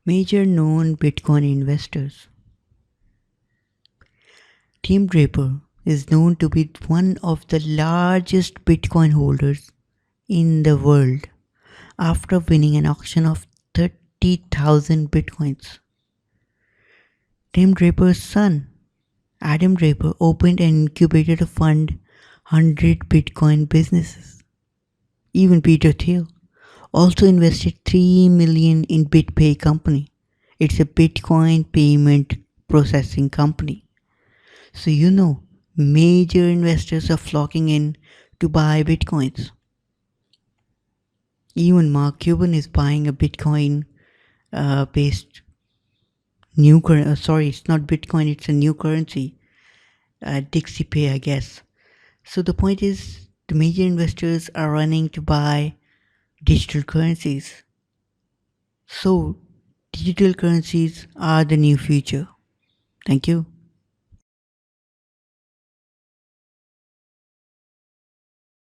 Major known Bitcoin investors. Tim Draper is known to be one of the largest Bitcoin holders in the world after winning an auction of 30,000 Bitcoins. Tim Draper's son, Adam Draper, opened and incubated a fund 100 Bitcoin businesses. Even Peter Thiel also invested 3 million in BitPay company. It's a Bitcoin payment processing company. So major investors are flocking in to buy Bitcoins. Even Mark Cuban is buying a Bitcoin based new currency. Sorry, it's not Bitcoin, it's a new currency. DixiePay, I guess. So the point is, the major investors are running to buy digital currencies. So digital currencies are the new future. Thank you.